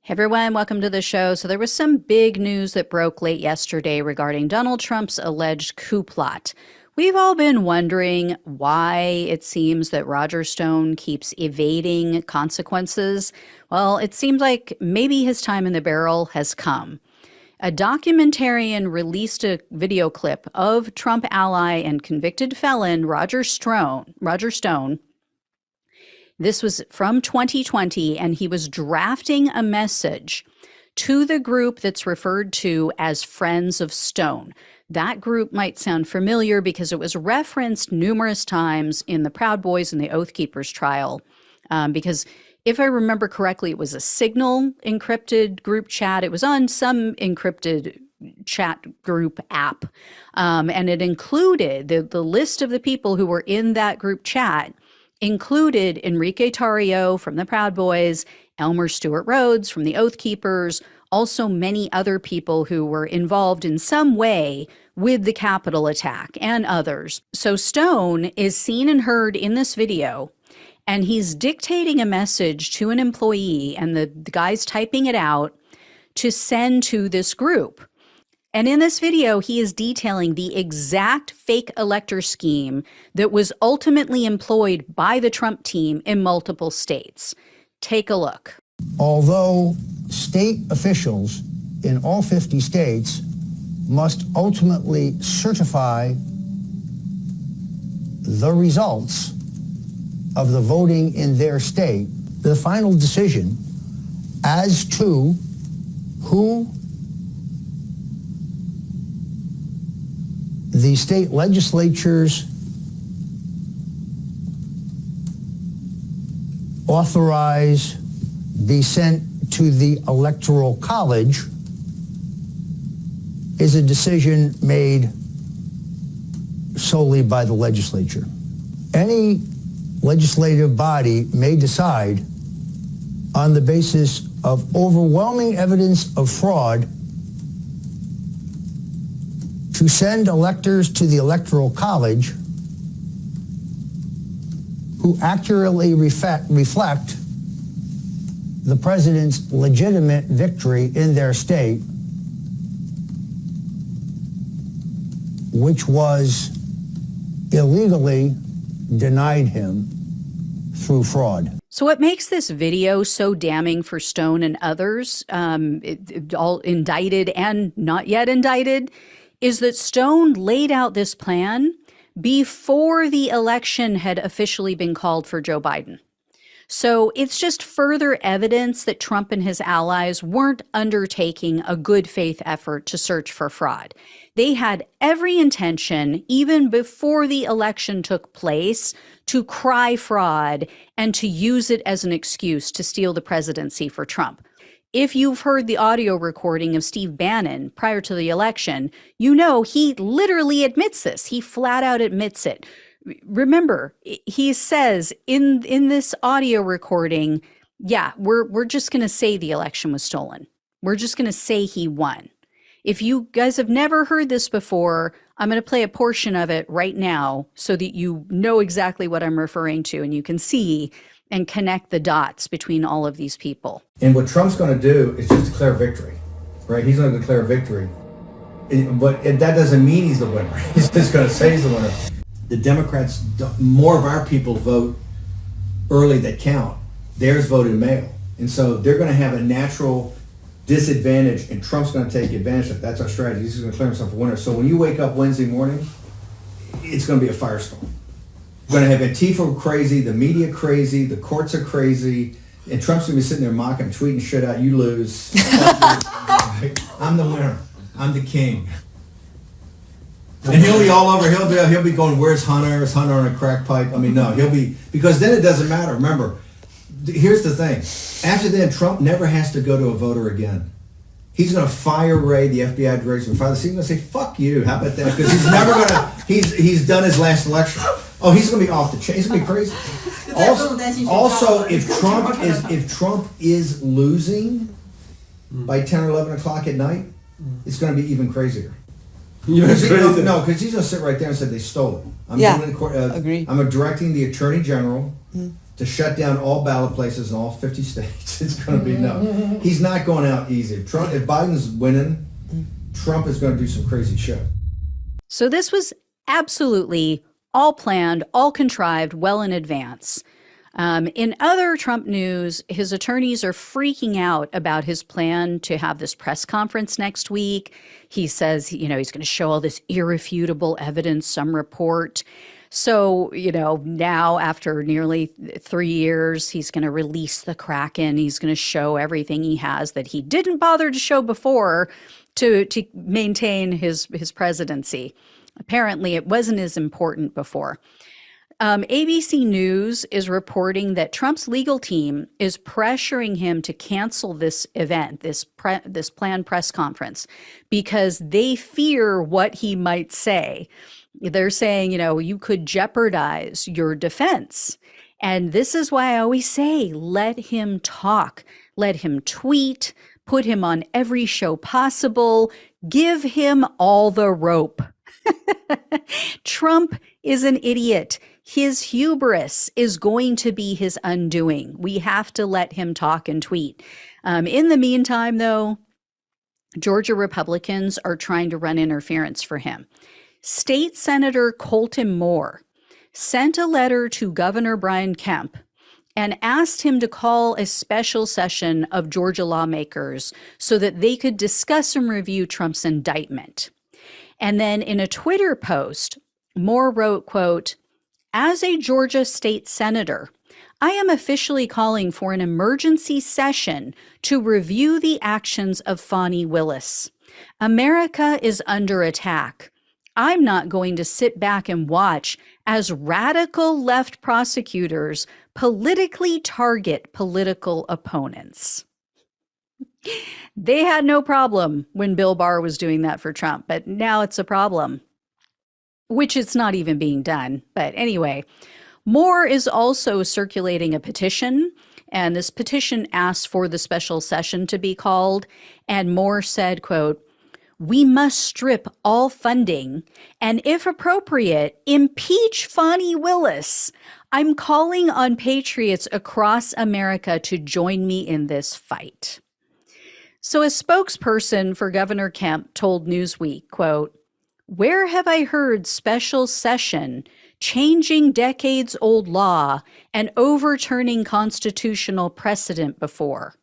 Hey everyone, welcome to the show. So there was some big news that broke late yesterday regarding Donald Trump's alleged coup plot. We've all been wondering why it seems that Roger Stone keeps evading consequences. Well, it seems like maybe his time in the barrel has come. A documentarian released a video clip of Trump ally and convicted felon Roger Stone. This was from 2020, and he was drafting a message to the group that's referred to as Friends of Stone. That group might sound familiar because it was referenced numerous times in the Proud Boys and the Oath Keepers trial. Because if I remember correctly, it was a Signal encrypted group chat. It was on some encrypted chat group app. And it included the list of the people who were in that group chat included Enrique Tarrio from the Proud Boys, Elmer Stewart Rhodes from the Oath Keepers, also many other people who were involved in some way with the Capitol attack and others. So Stone is seen and heard in this video, and he's dictating a message to an employee, and the guy's typing it out to send to this group. And in this video, he is detailing the exact fake elector scheme that was ultimately employed by the Trump team in multiple states. Take a look. Although state officials in all 50 states must ultimately certify the results of the voting in their state, the final decision as to who the state legislatures authorize be sent to the Electoral College is a decision made solely by the legislature. Any legislative body may decide on the basis of overwhelming evidence of fraud to send electors to the Electoral College who accurately reflect the president's legitimate victory in their state, which was illegally denied him through fraud. So what makes this video so damning for Stone and others, all indicted and not yet indicted, is that Stone laid out this plan before the election had officially been called for Joe Biden. So it's just further evidence that Trump and his allies weren't undertaking a good faith effort to search for fraud. They had every intention, even before the election took place, to cry fraud and to use it as an excuse to steal the presidency for Trump. If you've heard the audio recording of Steve Bannon prior to the election, you know he literally admits this. He flat out admits it. Remember, he says in this audio recording, yeah, we're just going to say the election was stolen. We're just going to say he won. If you guys have never heard this before, I'm going to play a portion of it right now so that you know exactly what I'm referring to and you can see and connect the dots between all of these people. And what Trump's going to do is just declare victory, right? He's going to declare victory. But that doesn't mean he's the winner. He's just going to say he's the winner. The Democrats, more of our people vote early that count. Theirs vote in mail. And so they're going to have a natural disadvantage, and Trump's going to take advantage of that. That's our strategy. He's going to declare himself a winner. So when you wake up Wednesday morning, it's going to be a firestorm. We're going to have Antifa crazy, the media crazy, the courts are crazy, and Trump's going to be sitting there mocking, tweeting shit out, you lose. I'm the winner. I'm the king. And he'll be all over, he'll be going, where's Hunter? Is Hunter on a crack pipe? I mean, no, he'll be, because then it doesn't matter. Remember, here's the thing. After then, Trump never has to go to a voter again. He's going to fire Ray, the FBI director, and fire the he's going to say, fuck you. How about that? Because he's never going to, he's done his last election. Oh, he's going to be off the chain. He's going to be crazy. Also, if Trump is losing by 10 or 11 o'clock at night, it's going to be even crazier. Because he's going to sit right there and say they stole it. I'm agree. I'm directing the Attorney General to shut down all ballot places in all 50 states. It's going to be no. He's not going out easy. If Biden's winning, Trump is going to do some crazy shit. So this was absolutely all planned, all contrived, well in advance. In other Trump news, his attorneys are freaking out about his plan to have this press conference next week. He says, he's going to show all this irrefutable evidence, some report. So, now after nearly 3 years, he's going to release the Kraken. He's going to show everything he has that he didn't bother to show before to maintain his presidency. Apparently, it wasn't as important before. ABC News is reporting that Trump's legal team is pressuring him to cancel this event, this planned press conference, because they fear what he might say. They're saying, you could jeopardize your defense. And this is why I always say, let him talk, let him tweet, put him on every show possible, give him all the rope. Trump is an idiot. His hubris is going to be his undoing. We have to let him talk and tweet. In the meantime, though, Georgia Republicans are trying to run interference for him. State Senator Colton Moore sent a letter to Governor Brian Kemp and asked him to call a special session of Georgia lawmakers so that they could discuss and review Trump's indictment. And then in a Twitter post, Moore wrote, quote, "As a Georgia state senator, I am officially calling for an emergency session to review the actions of Fani Willis. America is under attack. I'm not going to sit back and watch as radical left prosecutors politically target political opponents." They had no problem when Bill Barr was doing that for Trump, but now it's a problem, which it's not even being done. But anyway, Moore is also circulating a petition, and this petition asks for the special session to be called. And Moore said, quote, "We must strip all funding and, if appropriate, impeach Fani Willis. I'm calling on patriots across America to join me in this fight." So a spokesperson for Governor Kemp told Newsweek, quote, "Where have I heard special session, changing decades-old law, and overturning constitutional precedent before?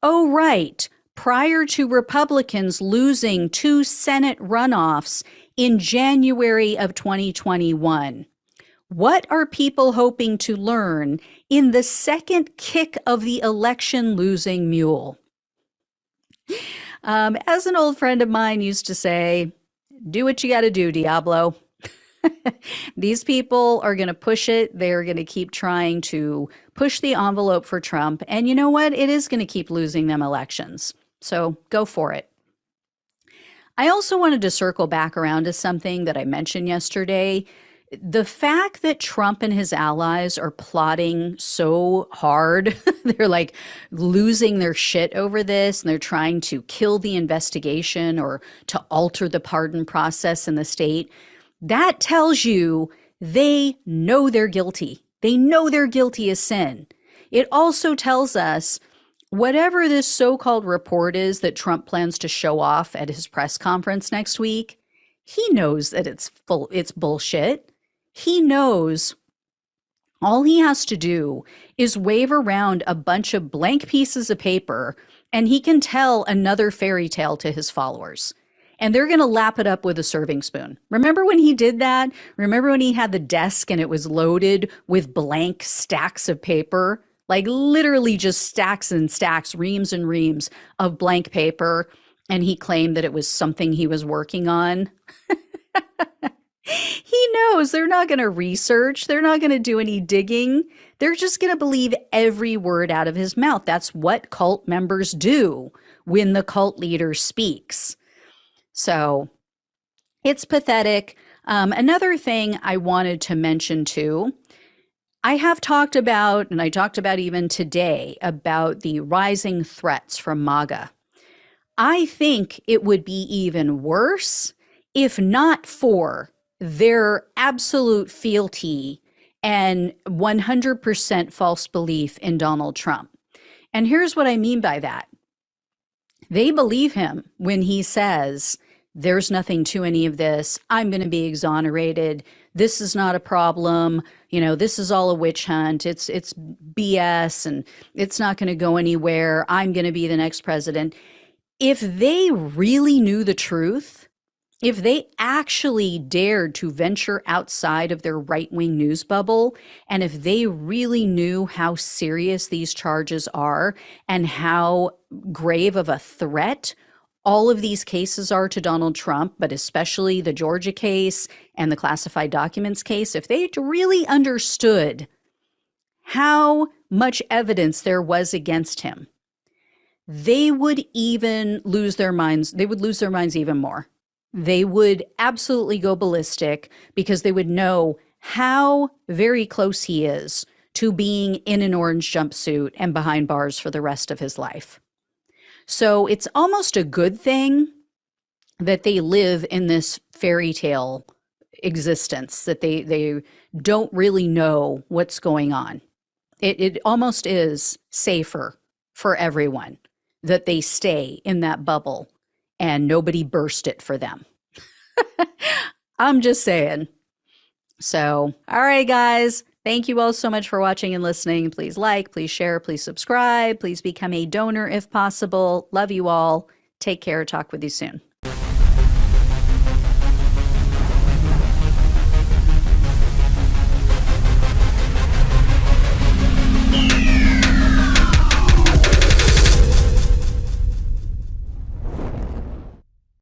Oh, right, prior to Republicans losing 2 Senate runoffs in January of 2021. What are people hoping to learn in the second kick of the election-losing mule?" As an old friend of mine used to say, do what you got to do, Diablo. These people are going to push it. They're going to keep trying to push the envelope for Trump. And you know what? It is going to keep losing them elections. So go for it. I also wanted to circle back around to something that I mentioned yesterday. The fact that Trump and his allies are plotting so hard, they're like losing their shit over this, and they're trying to kill the investigation or to alter the pardon process in the state, that tells you they know they're guilty. They know they're guilty as sin. It also tells us whatever this so-called report is that Trump plans to show off at his press conference next week, he knows that it's bullshit. He knows all he has to do is wave around a bunch of blank pieces of paper and he can tell another fairy tale to his followers. And they're going to lap it up with a serving spoon. Remember when he did that? Remember when he had the desk and it was loaded with blank stacks of paper? Like literally just stacks and stacks, reams and reams of blank paper. And he claimed that it was something he was working on. He knows they're not going to research. They're not going to do any digging. They're just going to believe every word out of his mouth. That's what cult members do when the cult leader speaks. So it's pathetic. Another thing I wanted to mention too, I have talked about, and I talked about even today, about the rising threats from MAGA. I think it would be even worse if not for their absolute fealty and 100% false belief in Donald Trump. And here's what I mean by that. They believe him when he says, there's nothing to any of this. I'm going to be exonerated. This is not a problem. This is all a witch hunt. It's BS and it's not going to go anywhere. I'm going to be the next president. If they really knew the truth, if they actually dared to venture outside of their right-wing news bubble, and if they really knew how serious these charges are and how grave of a threat all of these cases are to Donald Trump, but especially the Georgia case and the classified documents case, if they really understood how much evidence there was against him, they would even lose their minds. They would lose their minds even more. They would absolutely go ballistic because they would know how very close he is to being in an orange jumpsuit and behind bars for the rest of his life. So it's almost a good thing that they live in this fairy tale existence, that they don't really know what's going on. It almost is safer for everyone that they stay in that bubble and nobody burst it for them. I'm just saying. So, all right, guys. Thank you all so much for watching and listening. Please like, please share, please subscribe. Please become a donor if possible. Love you all. Take care. Talk with you soon.